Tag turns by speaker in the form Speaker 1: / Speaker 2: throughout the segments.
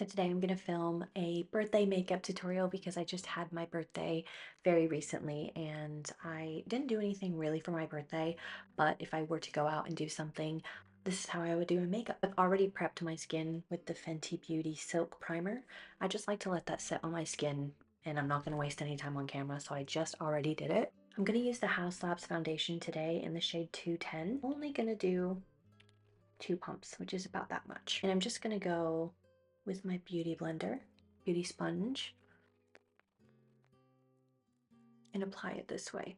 Speaker 1: So today I'm going to film a birthday makeup tutorial because I just had my birthday very recently and I didn't do anything really for my birthday, but if I were to go out and do something, this is how I would do my makeup. I've already prepped my skin with the Fenty Beauty Silk Primer. I just like to let that set on my skin and I'm not going to waste any time on camera, so I just already did it. I'm going to use the House Labs foundation today in the shade 210. I'm only going to do 2 pumps, which is about that much. And I'm just going to go with my beauty blender, beauty sponge, and apply it this way.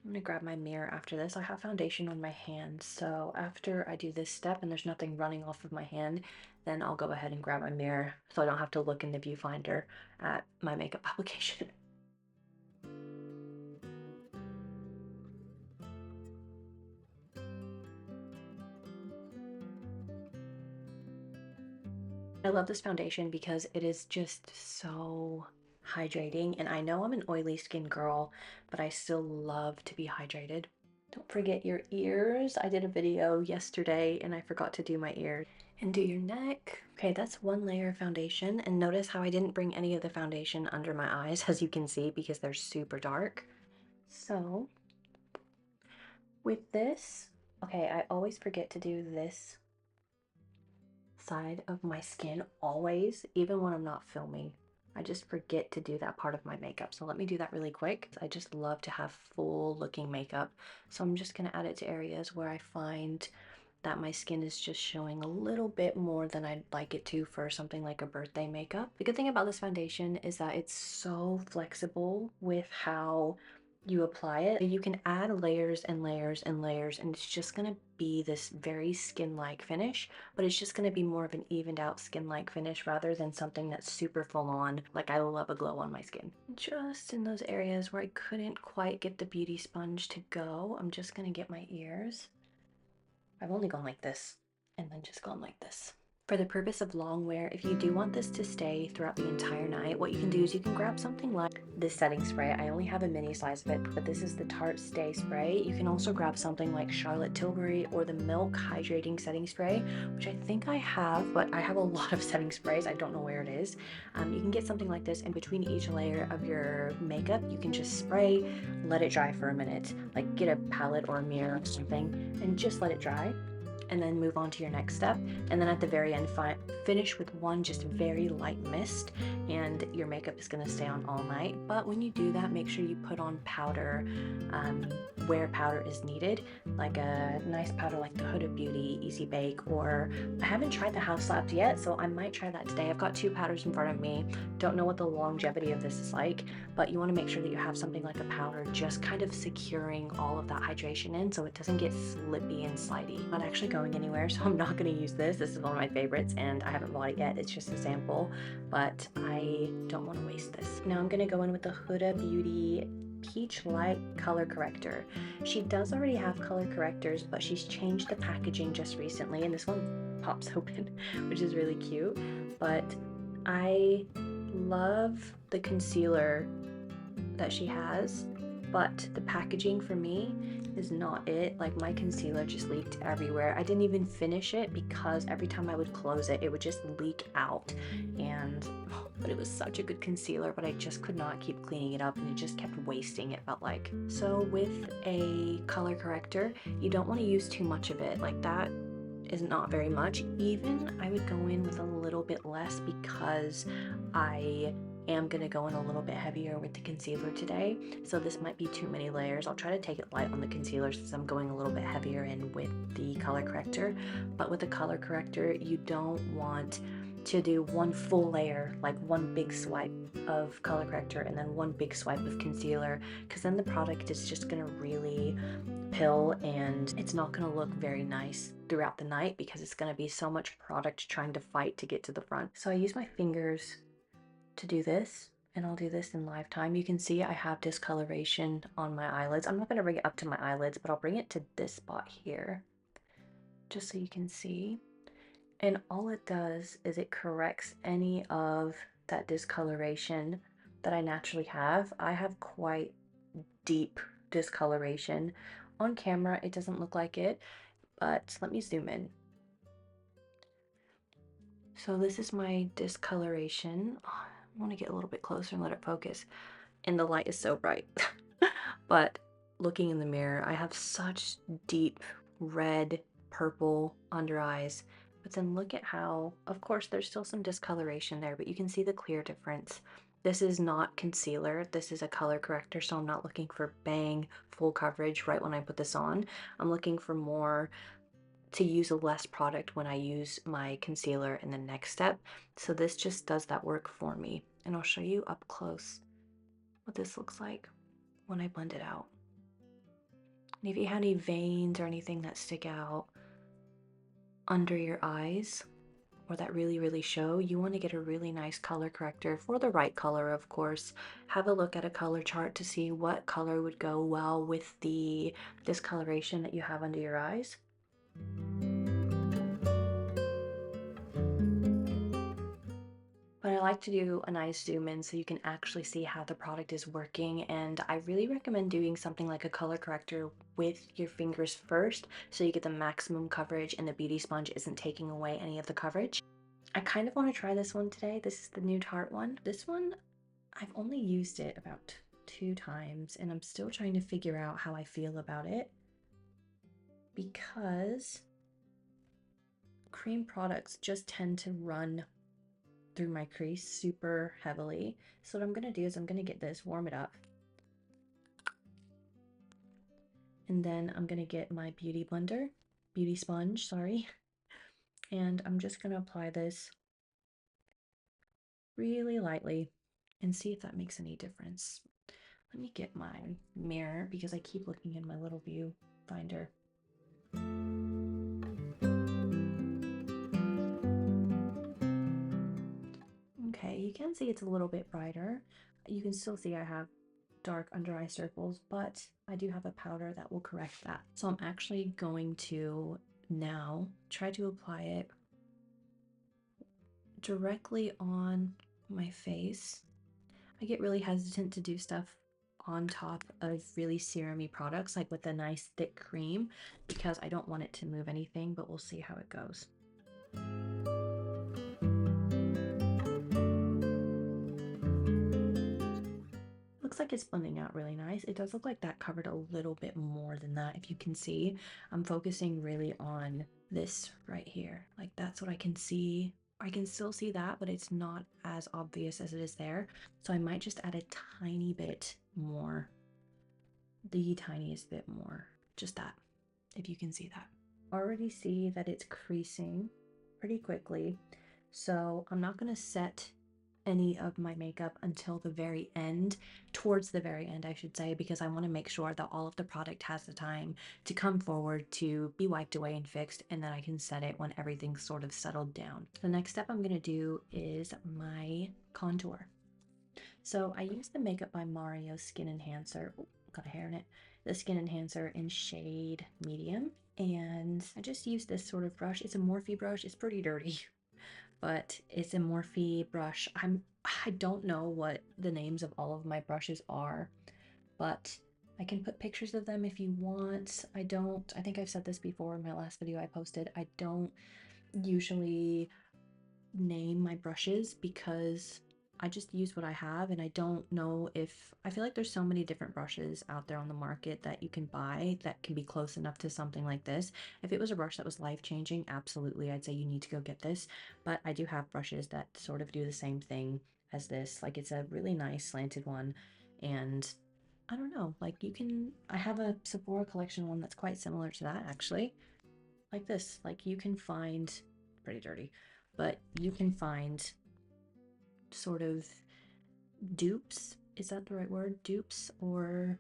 Speaker 1: I'm gonna grab my mirror after this. I have foundation on my hand, so after I do this step and there's nothing running off of my hand, then I'll go ahead and grab my mirror so I don't have to look in the viewfinder at my makeup application. I love this foundation because it is just so hydrating, and I know I'm an oily skin girl, but I still love to be hydrated. Don't forget your ears. I did a video yesterday and I forgot to do my ears. And do your neck. Okay, that's one layer of foundation, and notice how I didn't bring any of the foundation under my eyes, as you can see, because they're super dark. So with this, okay, I always forget to do this side of my skin, always, even when I'm not filming. I just forget to do that part of my makeup. So let me do that really quick. I just love to have full looking makeup. So I'm just gonna add it to areas where I find that my skin is just showing a little bit more than I'd like it to for something like a birthday makeup. The good thing about this foundation is that it's so flexible with how you apply it. You can add layers and layers and layers, and it's just gonna be this very skin-like finish, but it's just gonna be more of an evened out skin-like finish rather than something that's super full on. Like, I love a glow on my skin. Just in those areas where I couldn't quite get the beauty sponge to go, I'm just gonna get my ears. I've only gone like this and then just gone like this. For the purpose of long wear, if you do want this to stay throughout the entire night, what you can do is you can grab something like this setting spray. I only have a mini size of it, but this is the Tarte Stay Spray. You can also grab something like Charlotte Tilbury or the Milk Hydrating Setting Spray, which I think I have, but I have a lot of setting sprays. I don't know where it is. You can get something like this, and between each layer of your makeup, you can just spray, let it dry for a minute, like get a palette or a mirror or something, and just let it dry, and then move on to your next step. And then at the very end, finish with one just very light mist, and your makeup is going to stay on all night. But when you do that, make sure you put on powder where powder is needed, like a nice powder like the Huda Beauty Easy Bake, or I haven't tried the House Labs yet, so I might try that today. I've got 2 powders in front of me. Don't know what the longevity of this is like, but you want to make sure that you have something like a powder just kind of securing all of that hydration in so it doesn't get slippy and slidey. I'm not actually going anywhere, so I'm not going to use this. This is one of my favorites and I haven't bought it yet. It's just a sample, but I don't want to waste this. Now I'm going to go in with the Huda Beauty Peach Light Color Corrector. She does already have color correctors, but she's changed the packaging just recently, and this one pops open, which is really cute. But I love the concealer that she has, but the packaging for me is not it. Like, my concealer just leaked everywhere. I didn't even finish it because every time I would close it, it would just leak out. And but it was such a good concealer, but I just could not keep cleaning it up, and it just kept wasting, it felt like. So with a color corrector, you don't want to use too much of it. Like, that is not very much. Even I would go in with a little bit less because I am going to go in a little bit heavier with the concealer today, so this might be too many layers. I'll try to take it light on the concealer since I'm going a little bit heavier in with the color corrector. But with the color corrector, you don't want to do one full layer, like one big swipe of color corrector and then one big swipe of concealer, because then the product is just going to really pill and it's not going to look very nice throughout the night because it's going to be so much product trying to fight to get to the front. So I use my fingers to do this, and I'll do this in live time. You can see I have discoloration on my eyelids. I'm not going to bring it up to my eyelids, but I'll bring it to this spot here just so you can see. And all it does is it corrects any of that discoloration that I naturally have. I have quite deep discoloration. On camera it doesn't look like it, but let me zoom in. So this is my discoloration. Oh, I want to get a little bit closer and let it focus. And the light is so bright. But looking in the mirror, I have such deep red, purple under eyes. But then look at how, of course, there's still some discoloration there, but you can see the clear difference. This is not concealer. This is a color corrector, so I'm not looking for bang, full coverage right when I put this on. I'm looking for more to use less product when I use my concealer in the next step. So this just does that work for me. And I'll show you up close what this looks like when I blend it out. And if you have any veins or anything that stick out under your eyes or that really show, you want to get a really nice color corrector for the right color, of course. Have a look at a color chart to see what color would go well with the discoloration that you have under your eyes. But I like to do a nice zoom in so you can actually see how the product is working, and I really recommend doing something like a color corrector with your fingers first so you get the maximum coverage and the beauty sponge isn't taking away any of the coverage. I kind of want to try this one today. This is the new Tarte one. This one, I've only used it about 2 times and I'm still trying to figure out how I feel about it because cream products just tend to run through my crease super heavily. So what I'm gonna do is I'm gonna get this, warm it up, and then I'm gonna get my beauty sponge, sorry, and I'm just gonna apply this really lightly and see if that makes any difference. Let me get my mirror because I keep looking in my little view finder. Okay, you can see it's a little bit brighter. You can still see I have dark under eye circles, but I do have a powder that will correct that. So I'm actually going to now try to apply it directly on my face. I get really hesitant to do stuff on top of really serumy products, like with a nice thick cream, because I don't want it to move anything, but we'll see how it goes. Looks like it's blending out really nice. It does look like that covered a little bit more than that. If you can see, I'm focusing really on this right here. Like that's what I can see. I can still see that, but it's not as obvious as it is there. So I might just add a tiny bit more, the tiniest bit more, just that, if you can see that. Already see that it's creasing pretty quickly. So I'm not gonna set any of my makeup until the very end, towards the very end, I should say, because I want to make sure that all of the product has the time to come forward to be wiped away and fixed, and then I can set it when everything's sort of settled down. The next step I'm going to do is my contour. So I use the Makeup by Mario Skin Enhancer. Ooh, got a hair in it. The Skin Enhancer in shade medium. And I just use this sort of brush. It's a Morphe brush. It's pretty dirty, but it's a Morphe brush. I don't know what the names of all of my brushes are, but I can put pictures of them if you want. I think I've said this before in my last video I posted. I don't usually name my brushes because I just use what I have, and I don't know if I feel like there's so many different brushes out there on the market that you can buy that can be close enough to something like this. If it was a brush that was life-changing, absolutely I'd say you need to go get this, but I do have brushes that sort of do the same thing as this. Like it's a really nice slanted one, and I don't know, like I have a Sephora collection one that's quite similar to that actually, like this. Like you can find, pretty dirty, but you can find sort of dupes, is that the right word? Dupes or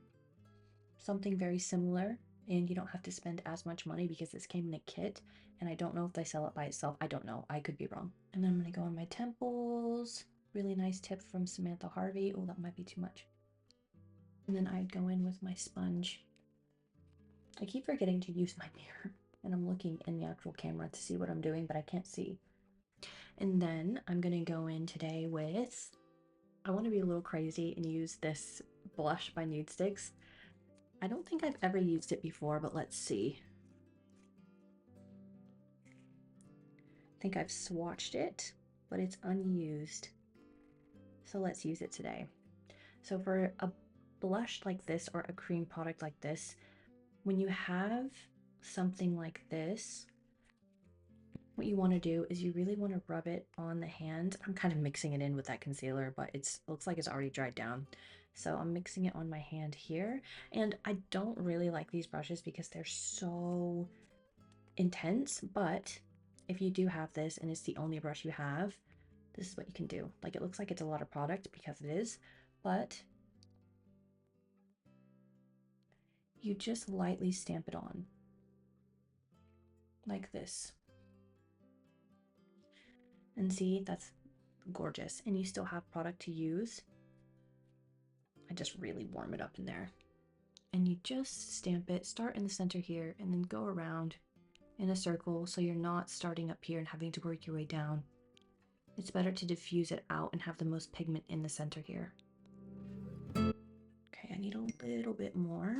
Speaker 1: something very similar, and you don't have to spend as much money because this came in a kit, and I don't know if they sell it by itself. I don't know. I could be wrong. And then I'm going to go on my temples. Really nice tip from Samantha Harvey. Oh, that might be too much. And then I'd go in with my sponge. I keep forgetting to use my mirror, and I'm looking in the actual camera to see what I'm doing, but I can't see. And then I'm going to go in today with, I want to be a little crazy and use this blush by Nude Sticks. I don't think I've ever used it before, but let's see. think I've swatched it, but it's unused. So let's use it today. So for a blush like this or a cream product like this, when you have something like this, what you want to do is you really want to rub it on the hand. I'm kind of mixing it in with that concealer, but it looks like it's already dried down. So I'm mixing it on my hand here. And I don't really like these brushes because they're so intense, but if you do have this and it's the only brush you have, this is what you can do. Like, it looks like it's a lot of product because it is, but you just lightly stamp it on like this. And see, that's gorgeous. And you still have product to use. I just really warm it up in there. And you just stamp it, start in the center here, and then go around in a circle so you're not starting up here and having to work your way down. It's better to diffuse it out and have the most pigment in the center here. Okay, I need a little bit more.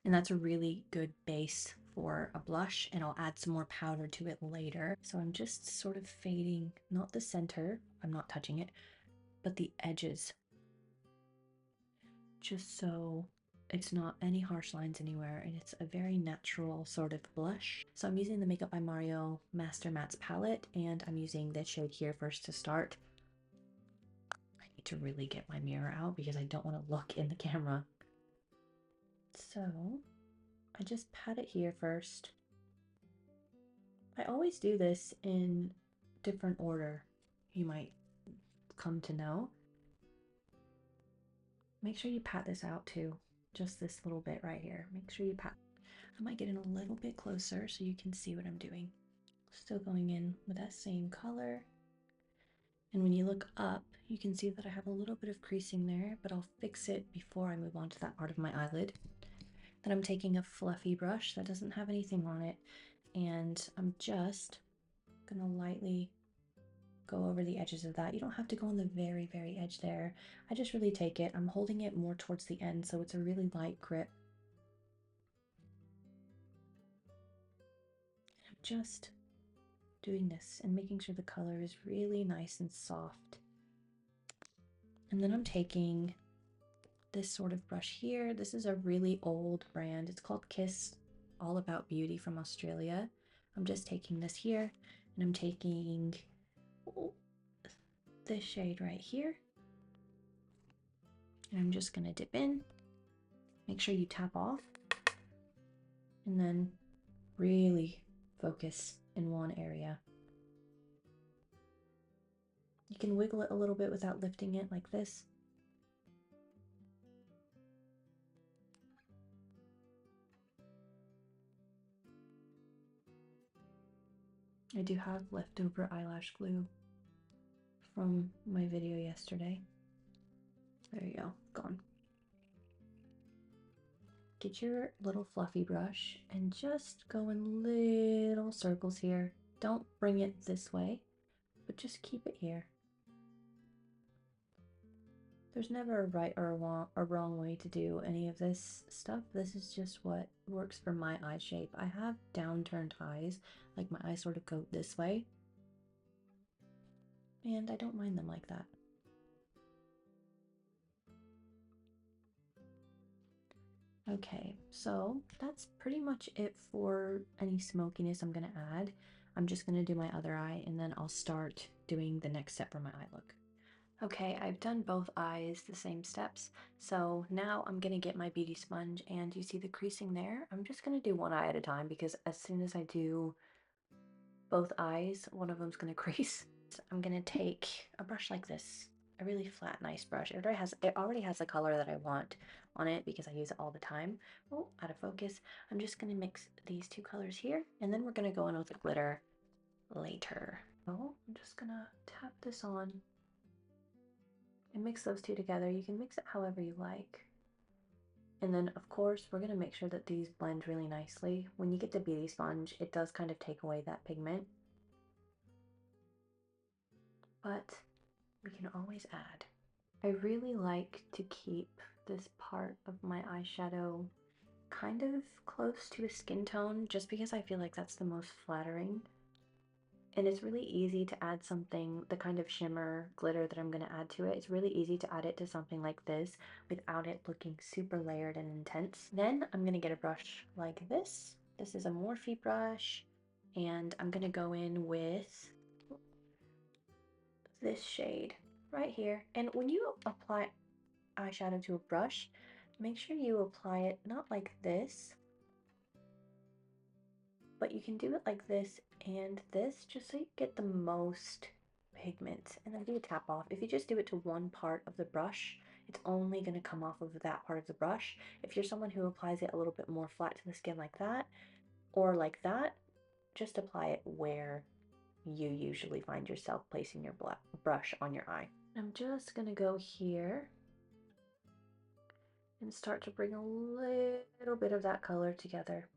Speaker 1: And that's a really good base for a blush, and I'll add some more powder to it later. So I'm just sort of fading, not the center, I'm not touching it, but the edges, just so it's not any harsh lines anywhere, and it's a very natural sort of blush. So I'm using the Makeup by Mario Master Mattes palette, and I'm using this shade here first to start. I need to really get my mirror out because I don't want to look in the camera. So I just pat it here first. I always do this in different order, you might come to know. Make sure you pat this out too, just this little bit right here. Make sure you pat. I might get in a little bit closer so you can see what I'm doing. Still going in with that same color. And when you look up, you can see that I have a little bit of creasing there, but I'll fix it before I move on to that part of my eyelid. Then I'm taking a fluffy brush that doesn't have anything on it, and I'm just gonna lightly go over the edges of that. You don't have to go on the very, very edge there. I just really take it. I'm holding it more towards the end, so it's a really light grip. I'm just doing this and making sure the color is really nice and soft. And then I'm taking this sort of brush here. This is a really old brand. It's called Kiss All About Beauty from Australia. I'm just taking this here, and I'm taking this shade right here. And I'm just gonna dip in. Make sure you tap off, and then really focus in one area. You can wiggle it a little bit without lifting it like this. I do have leftover eyelash glue from my video yesterday. There you go, gone. Get your little fluffy brush and just go in little circles here. Don't bring it this way, but just keep it here. There's never a right or a wrong way to do any of this stuff. This is just what works for my eye shape. I have downturned eyes, like my eyes sort of go this way, and I don't mind them like that. Okay, so that's pretty much it for any smokiness I'm gonna add. I'm just gonna do my other eye, and then I'll start doing the next step for my eye look. Okay, I've done both eyes the same steps, so now I'm gonna get my beauty sponge, and you see the creasing there? I'm just gonna do one eye at a time because as soon as I do both eyes, one of them's gonna crease. So I'm gonna take a brush like this, a really flat, nice brush. It already has the color that I want on it because I use it all the time. Oh, out of focus. I'm just gonna mix these two colors here, and then we're gonna go in with the glitter later. So I'm just gonna tap this on and mix those two together. You can mix it however you like. And then of course we're going to make sure that these blend really nicely. When you get the beauty sponge, it does kind of take away that pigment, but we can always add. I really like to keep this part of my eyeshadow kind of close to a skin tone just because I feel like that's the most flattering. And it's really easy to add something, the kind of shimmer glitter that I'm going to add to it. It's really easy to add it to something like this without it looking super layered and intense. Then I'm going to get a brush like this. This is a Morphe brush, and I'm going to go in with this shade right here. And when you apply eyeshadow to a brush, make sure you apply it not like this, but you can do it like this and this, just so you get the most pigment, and then do a tap off. If you just do it to one part of the brush, it's only going to come off of that part of the brush. If you're someone who applies it a little bit more flat to the skin like that, or like that, just apply it where you usually find yourself placing your brush on your eye. I'm just going to go here and start to bring a little bit of that color together.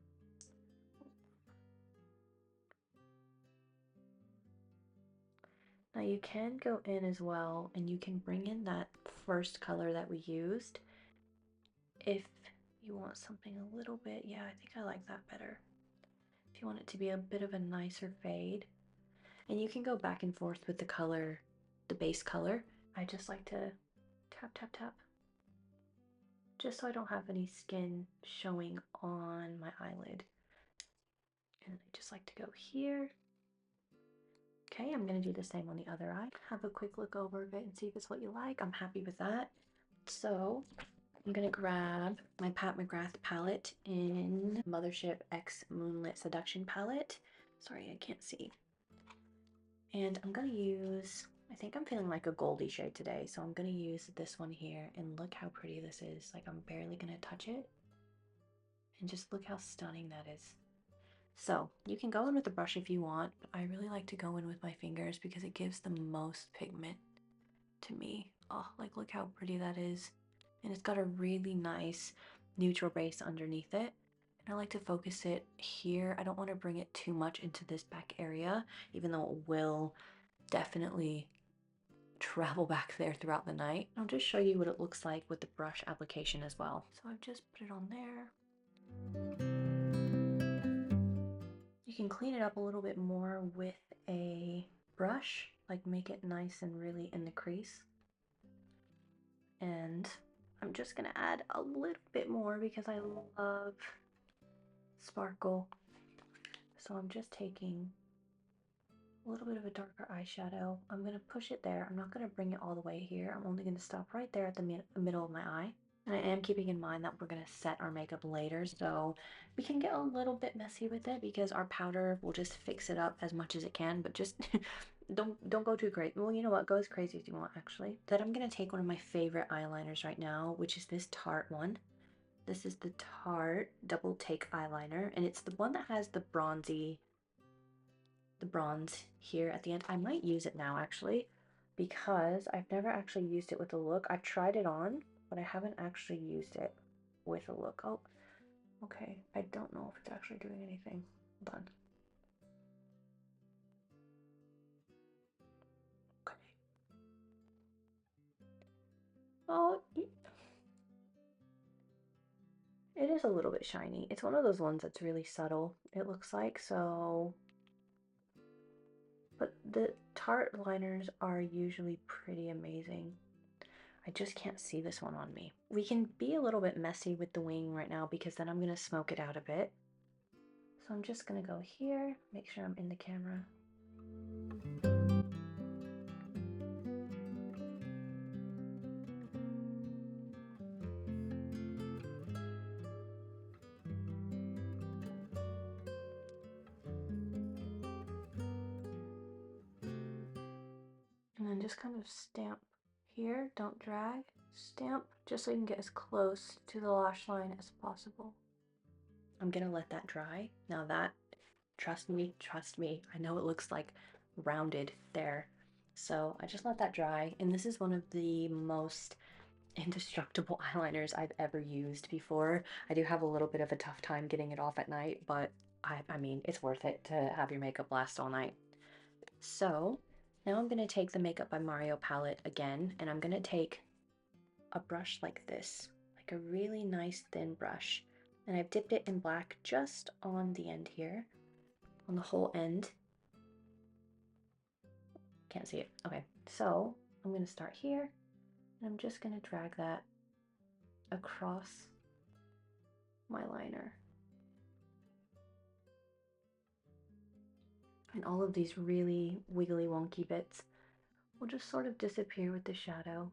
Speaker 1: Now you can go in as well and you can bring in that first color that we used if you want something a little bit, yeah, I think I like that better. If you want it to be a bit of a nicer fade. And you can go back and forth with the color, the base color. I just like to tap, tap, tap, just so I don't have any skin showing on my eyelid. And I just like to go here. Okay, I'm going to do the same on the other eye. Have a quick look over of it and see if it's what you like. I'm happy with that. So I'm going to grab my Pat McGrath palette in Mothership X Moonlit Seduction palette. Sorry, I can't see. And I'm going to use, I think I'm feeling like a goldy shade today, so I'm going to use this one here, and look how pretty this is. Like, I'm barely going to touch it. And just look how stunning that is. So you can go in with a brush if you want, but I really like to go in with my fingers because it gives the most pigment to me. Oh, like look how pretty that is. And it's got a really nice neutral base underneath it. And I like to focus it here. I don't want to bring it too much into this back area, even though it will definitely travel back there throughout the night. I'll just show you what it looks like with the brush application as well. So I've just put it on there. You can clean it up a little bit more with a brush, like make it nice and really in the crease. And I'm just gonna add a little bit more because I love sparkle. So I'm just taking a little bit of a darker eyeshadow. I'm gonna push it there. I'm not gonna bring it all the way here. I'm only gonna stop right there at the middle of my eye. And I am keeping in mind that we're going to set our makeup later, so we can get a little bit messy with it because our powder will just fix it up as much as it can, but just don't go too crazy. Well, you know what? Go as crazy as you want, actually. Then I'm going to take one of my favorite eyeliners right now, which is this Tarte one. This is the Tarte Double Take eyeliner, and it's the one that has the bronze here at the end. I might use it now, actually, because I've never actually used it with a look. I've tried it on, but I haven't actually used it with a look. Oh, okay. I don't know if it's actually doing anything. Hold on. Okay. Oh, it is a little bit shiny. It's one of those ones that's really subtle, it looks like, so... But the Tarte liners are usually pretty amazing. I just can't see this one on me. We can be a little bit messy with the wing right now because then I'm going to smoke it out a bit. So I'm just going to go here, make sure I'm in the camera. And then just kind of stamp here, don't drag, stamp, just so you can get as close to the lash line as possible. I'm gonna let that dry. Now that, trust me, I know it looks like rounded there. So I just let that dry, and this is one of the most indestructible eyeliners I've ever used before. I do have a little bit of a tough time getting it off at night, but I mean, it's worth it to have your makeup last all night. So now I'm gonna take the Makeup by Mario palette again, and I'm gonna take a brush like this, like a really nice thin brush. And I've dipped it in black just on the end here, on the whole end. Can't see it. Okay, so I'm going to start here, and I'm just going to drag that across my liner. And all of these really wiggly wonky bits will just sort of disappear with the shadow.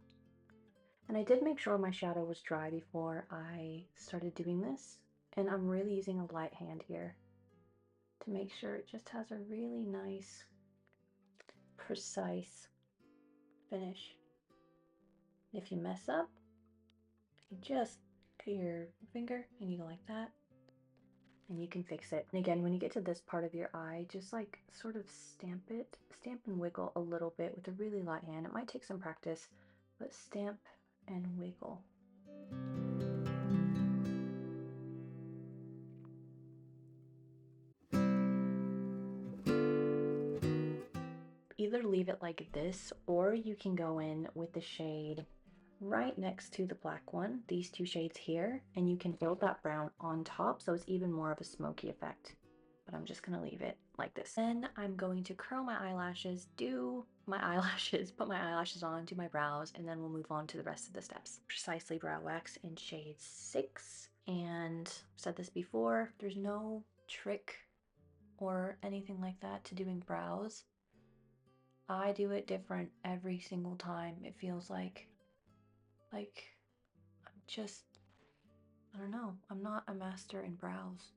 Speaker 1: And I did make sure my shadow was dry before I started doing this, and I'm really using a light hand here to make sure it just has a really nice, precise finish. If you mess up, you just put your finger and you go like that, and you can fix it. And again, when you get to this part of your eye, just like sort of stamp and wiggle a little bit with a really light hand. It might take some practice, but stamp and wiggle. Either leave it like this, or you can go in with the shade right next to the black one, these two shades here, and you can build that brown on top so it's even more of a smoky effect. But I'm just gonna leave it like this. Then I'm going to curl my eyelashes, do my eyelashes, put my eyelashes on, do my brows, and then we'll move on to the rest of the steps. Precisely Brow Wax in shade 6. And I've said this before, there's no trick or anything like that to doing brows. I do it different every single time. It feels like I'm just, I don't know, I'm not a master in brows.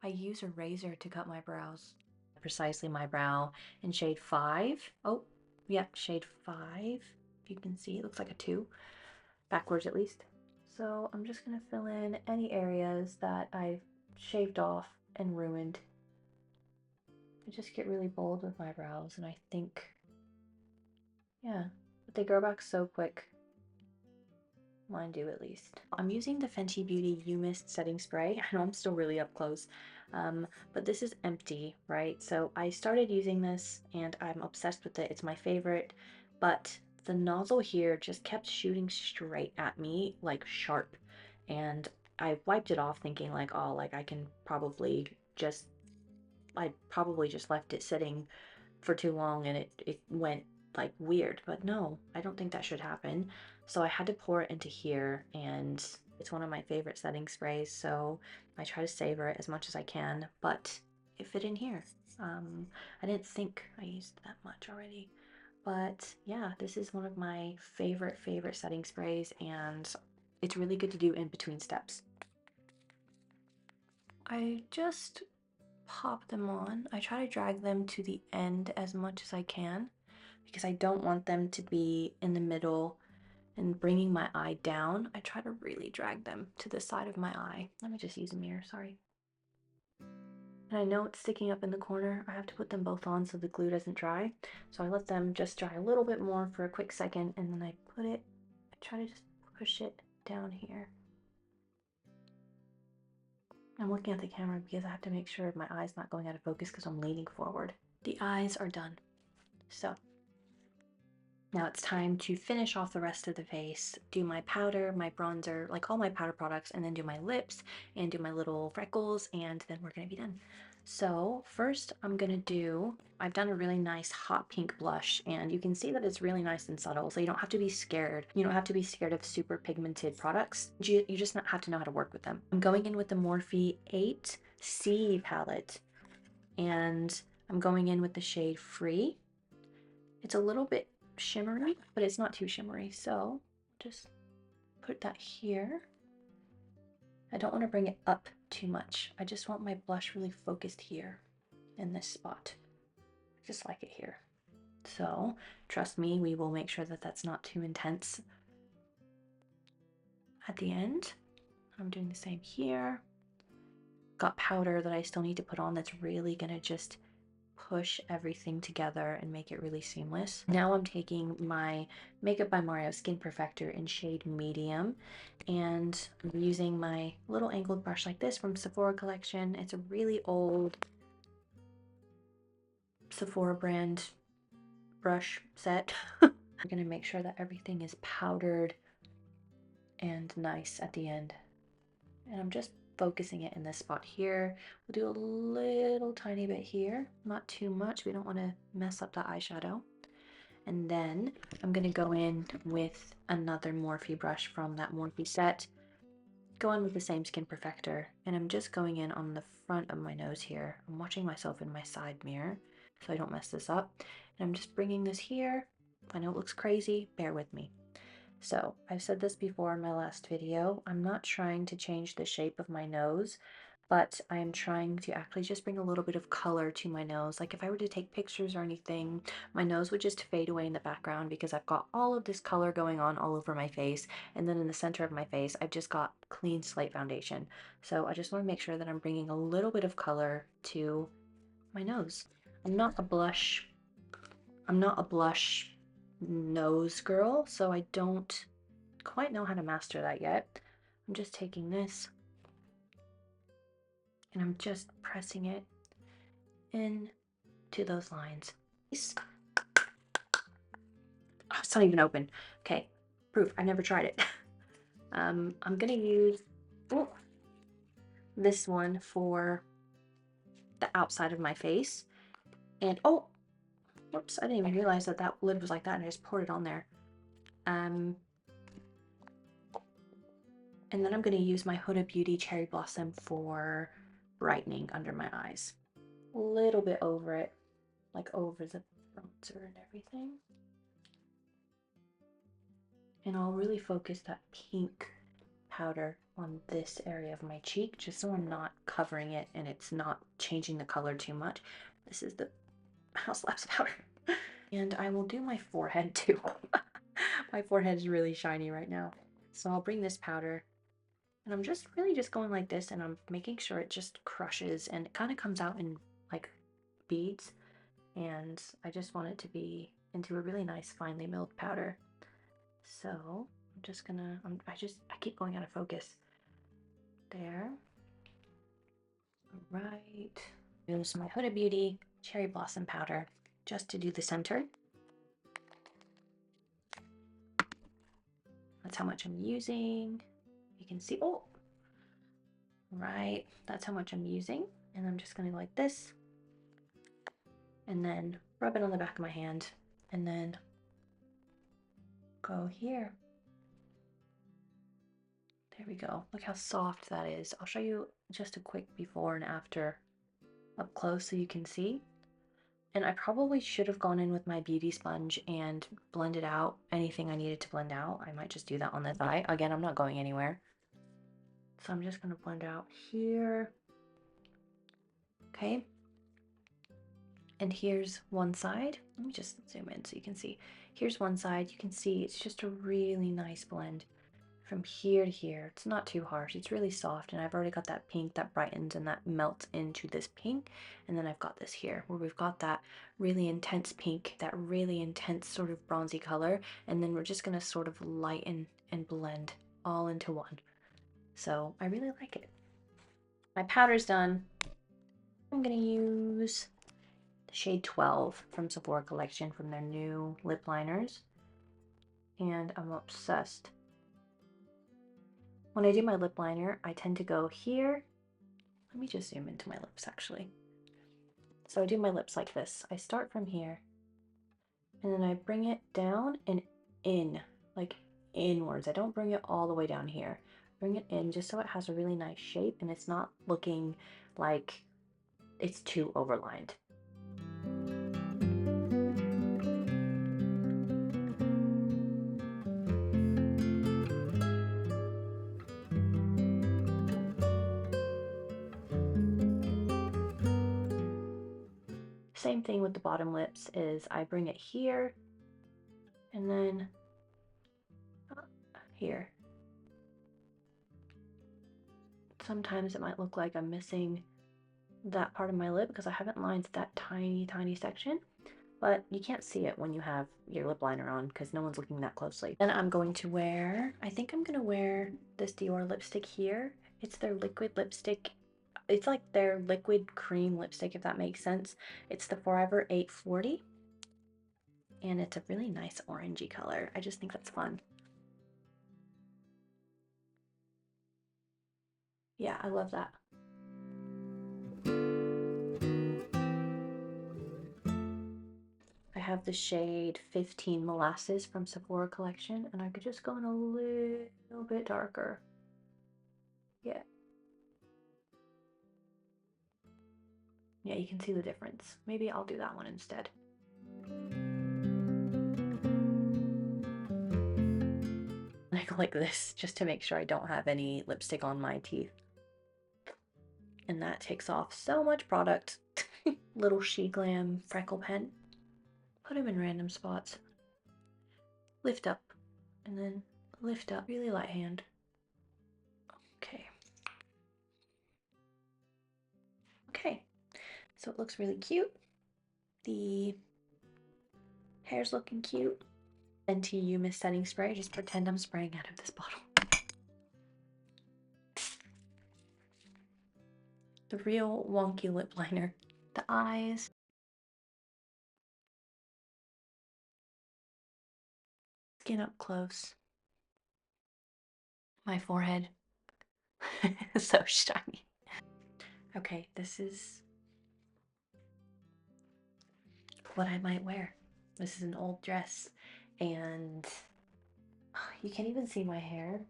Speaker 1: I use a razor to cut my brows. Precisely My Brow in shade 5. Oh, yeah, shade 5. If you can see, it looks like a 2, backwards at least. So I'm just gonna fill in any areas that I've shaved off and ruined. I just get really bold with my brows, and I think, yeah, but they grow back so quick. Mine do, at least. I'm using the Fenty Beauty You Mist setting spray. I know I'm still really up close, but this is empty, right? So I started using this and I'm obsessed with it. It's my favorite, but the nozzle here just kept shooting straight at me, like sharp. And I wiped it off thinking like, oh, like I probably just left it sitting for too long and it went like weird, but no, I don't think that should happen. So I had to pour it into here, and it's one of my favorite setting sprays, so I try to savor it as much as I can, but it fit in here. I didn't think I used that much already, but yeah, this is one of my favorite setting sprays, and it's really good to do in between steps. I just pop them on. I try to drag them to the end as much as I can because I don't want them to be in the middle and bringing my eye down. I try to really drag them to the side of my eye. Let me just use a mirror, sorry. And I know it's sticking up in the corner. I have to put them both on so the glue doesn't dry. So I let them just dry a little bit more for a quick second, and then I try to just push it down here. I'm looking at the camera because I have to make sure my eye's not going out of focus because I'm leaning forward. The eyes are done. So now it's time to finish off the rest of the face, do my powder, my bronzer, like all my powder products, and then do my lips and do my little freckles, and then we're gonna be done. So first I've done a really nice hot pink blush, and you can see that it's really nice and subtle, so you don't have to be scared. You don't have to be scared of super pigmented products. You just have to know how to work with them. I'm going in with the Morphe 8C palette, and I'm going in with the shade Free. It's a little bit shimmery, but it's not too shimmery, so just put that here. I don't want to bring it up too much. I just want my blush really focused here in this spot. I just like it here. So trust me, we will make sure that that's not too intense. At the end, I'm doing the same here. Got powder that I still need to put on that's really gonna just push everything together and make it really seamless. Now I'm taking my Makeup by Mario Skin Perfector in shade medium, and I'm using my little angled brush like this from Sephora collection. It's a really old Sephora brand brush set. I'm gonna make sure that everything is powdered and nice at the end. And I'm just focusing it in this spot here. We'll do a little tiny bit here, not too much. We don't want to mess up the eyeshadow. And then I'm going to go in with another Morphe brush from that Morphe set. Go in with the same Skin Perfector, and I'm just going in on the front of my nose here. I'm watching myself in my side mirror so I don't mess this up. And I'm just bringing this here. I know it looks crazy, bear with me. So I've said this before in my last video, I'm not trying to change the shape of my nose, but I'm trying to actually just bring a little bit of color to my nose. Like if I were to take pictures or anything, my nose would just fade away in the background because I've got all of this color going on all over my face. And then in the center of my face, I've just got clean slate foundation. So I just want to make sure that I'm bringing a little bit of color to my nose. I'm not a blush nose girl, so I don't quite know how to master that yet. I'm just taking this and I'm just pressing it in to those lines. Oh, it's not even open. Okay, proof. I never tried it. I'm gonna use this one for the outside of my face. And oh, whoops! I didn't even realize that that lid was like that, and I just poured it on there. And then I'm gonna use my Huda Beauty Cherry Blossom for brightening under my eyes. A little bit over it, like over the bronzer and everything. And I'll really focus that pink powder on this area of my cheek, just so I'm not covering it and it's not changing the color too much. This is the House Labs powder. And I will do my forehead too. My forehead is really shiny right now. So I'll bring this powder and I'm just really just going like this, and I'm making sure it just crushes and it kind of comes out in like beads. And I just want it to be into a really nice finely milled powder. So I'm just gonna, I keep going out of focus. There. All right. Use my Huda Beauty Cherry Blossom powder just to do the center. That's how much I'm using. You can see, oh, right. That's how much I'm using. And I'm just gonna go like this. And then rub it on the back of my hand. And then go here. There we go. Look how soft that is. I'll show you just a quick before and after up close so you can see. And I probably should have gone in with my beauty sponge and blended out anything I needed to blend out. I might just do that on this eye. Again, I'm not going anywhere. So I'm just going to blend out here. Okay. And here's one side. Let me just zoom in so you can see. Here's one side. You can see it's just a really nice blend from here to here. It's not too harsh. It's really soft, and I've already got that pink that brightens and that melts into this pink. And then I've got this here where we've got that really intense pink, that really intense sort of bronzy color, and then we're just gonna sort of lighten and blend all into one. So I really like it. My powder's done. I'm gonna use the shade 12 from Sephora collection from their new lip liners, and I'm obsessed. When I do my lip liner, I tend to go here. Let me just zoom into my lips actually. So I do my lips like this. I start from here, and then I bring it down and in, like inwards. I don't bring it all the way down here. Bring it in just so it has a really nice shape and it's not looking like it's too overlined. Same thing with the bottom lips is I bring it here and then here. Sometimes it might look like I'm missing that part of my lip because I haven't lined that tiny section, but you can't see it when you have your lip liner on because no one's looking that closely. Then I'm going to wear, I think I'm going to wear this Dior lipstick here. It's their liquid lipstick. It's like their liquid cream lipstick, if that makes sense. It's the Forever 840, and it's a really nice orangey color. I just think that's fun. Yeah, I love that. I have the shade 15 Molasses from Sephora collection, and I could just go in a little bit darker. Yeah. Yeah, you can see the difference. Maybe I'll do that one instead. I go like this just to make sure I don't have any lipstick on my teeth. And that takes off so much product. Little She Glam freckle pen. Put them in random spots. Lift up and then lift up. Really light hand. Okay. Okay. So it looks really cute. The hair's looking cute. NTU Mist Setting Spray. Just pretend I'm spraying out of this bottle. The real wonky lip liner. The eyes. Skin up close. My forehead. So shiny. Okay, this is what I might wear. This is an old dress, and you can't even see my hair,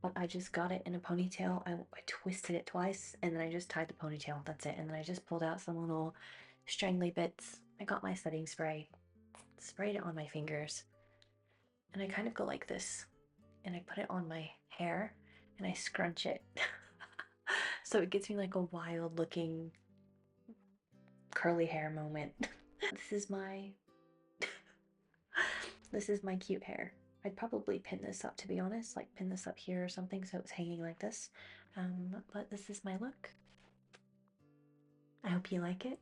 Speaker 1: but I just got it in a ponytail. I twisted it twice, and then I just tied the ponytail. That's it. And then I just pulled out some little strangly bits. I got my setting spray, sprayed it on my fingers, and I kind of go like this, and I put it on my hair, and I scrunch it. So it gives me like a wild looking curly hair moment. This is my this is my cute hair. I'd probably pin this up, to be honest, like pin this up here or something so it's hanging like this. But this is my look. I hope you like it.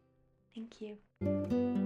Speaker 1: Thank you.